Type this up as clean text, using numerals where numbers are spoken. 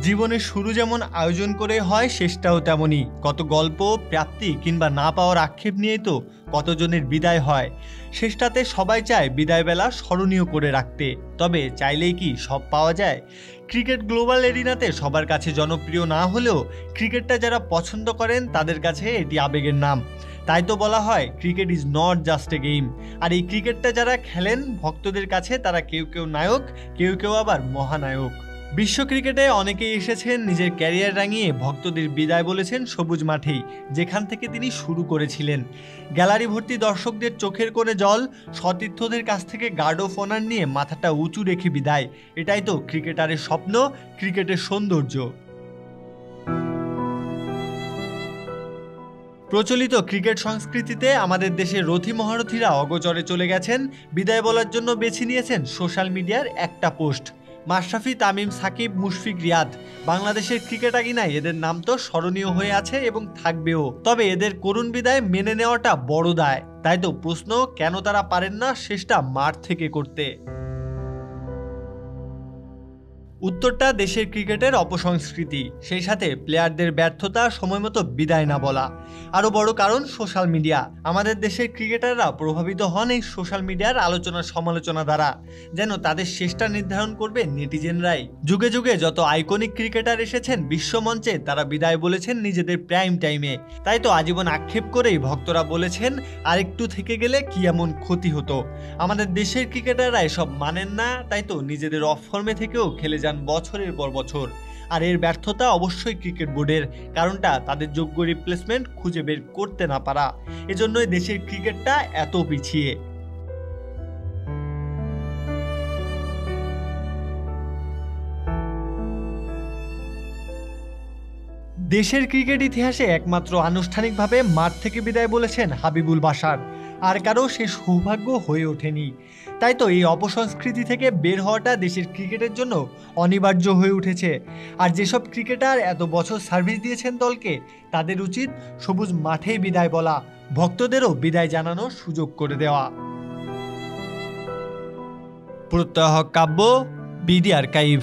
জীবনের শুরু যেমন আয়োজন করে হয় শেষটাও তেমনই। কত গল্প, প্রাপ্তি কিংবা না পাওয়ার আক্ষেপ নিয়েই তো কতজনের বিদায় হয়। শেষটাতে সবাই চায় বিদায়বেলা স্মরণীয় করে রাখতে, তবে চাইলেই কি সব পাওয়া যায়? ক্রিকেট গ্লোবাল এরিনাতে সবার কাছে জনপ্রিয় না হলেও ক্রিকেটটা যারা পছন্দ করেন তাদের কাছে এটি আবেগের নাম। তাই তো বলা হয় cricket is not just a game. আর এই ক্রিকেটটা যারা খেলেন ভক্তদের কাছে তারা কেউ কেউ নায়ক, কেউ কেউ আবার মহানায়ক। বিশ্ব ক্রিকেটে অনেকেই এসেছেন নিজের ক্যারিয়ার রাঙিয়ে ভক্তদের বিদায় বলেছেন সবুজ মাঠেই, যেখান থেকে তিনি শুরু করেছিলেন। গ্যালারি ভর্তি দর্শকদের চোখের কোণে জল, সতীর্থদের কাছ থেকে গার্ড অফ অনার নিয়ে মাথাটা উঁচু রেখে বিদায়। এটাই তো ক্রিকেটারের স্বপ্ন, ক্রিকেটের সৌন্দর্য। প্রচলিত ক্রিকেট সংস্কৃতিতে আমাদের দেশের রথী মহারথীরা অগোচরে চলে গেছেন। বিদায় বলার জন্য বেছে নিয়েছেন সোশ্যাল মিডিয়ার একটা পোস্ট। মাশরাফি, তামিম, সাকিব, মুশফিক, রিয়াদ, বাংলাদেশের ক্রিকেট আঙিনায় এদের নাম তো স্মরণীয় হয়ে আছে এবং থাকবেও। তবে এদের করুণ বিদায় মেনে নেওয়াটা বড় দায়। তাই তো প্রশ্ন, কেন তারা পারেন না শেষটা মাঠ থেকে করতে? উত্তরটা দেশের ক্রিকেটের অপসংস্কৃতি, সেই সাথে প্লেয়ারদের ব্যর্থতা, সময়মতো বিদায় না বলা। আরও বড় কারণ সোশ্যাল মিডিয়া। আমাদের দেশের ক্রিকেটাররা প্রভাবিত হন এই সোশ্যাল মিডিয়ার আলোচনা সমালোচনা দ্বারা, যেন তাদের শেষটা নির্ধারণ করবে নেটিজেনরাই। যুগে যুগে যত আইকনিক ক্রিকেটার এসেছেন বিশ্বমঞ্চে, তারা বিদায় বলেছেন নিজেদের প্রাইম টাইমে। তাই তো আজীবন আক্ষেপ করেই ভক্তরা বলেছেন আরেকটু থেকে গেলে কি এমন ক্ষতি হতো। আমাদের দেশের ক্রিকেটাররা এসব মানেন না, তাই তো নিজেদের অফ ফর্মে থেকেও খেলে যান বছরের পর বছর। আর এর ব্যর্থতা অবশ্যই ক্রিকেট বোর্ডের, কারণটা তাদের যোগ্য রিপ্লেসমেন্ট খুঁজে বের করতে না পারা। এজন্যই দেশের ক্রিকেটটা এত পিছিয়ে। দেশের ক্রিকেট ইতিহাসে একমাত্র আনুষ্ঠানিকভাবে মাঠ থেকে বিদায় বলেছেন হাবিবুল বাশার, আর কারো সে সৌভাগ্য হয়ে ওঠেনি। তাই তো এই অপসংস্কৃতি থেকে বের হওয়াটা দেশের ক্রিকেটের জন্য অনিবার্য হয়ে উঠেছে। আর যেসব ক্রিকেটার এত বছর সার্ভিস দিয়েছেন দলকে, তাদের উচিত সবুজ মাঠেই বিদায় বলা, ভক্তদেরও বিদায় জানানোর সুযোগ করে দেওয়া। প্রত্যয় কাব্য, বিডি আর্কাইভ।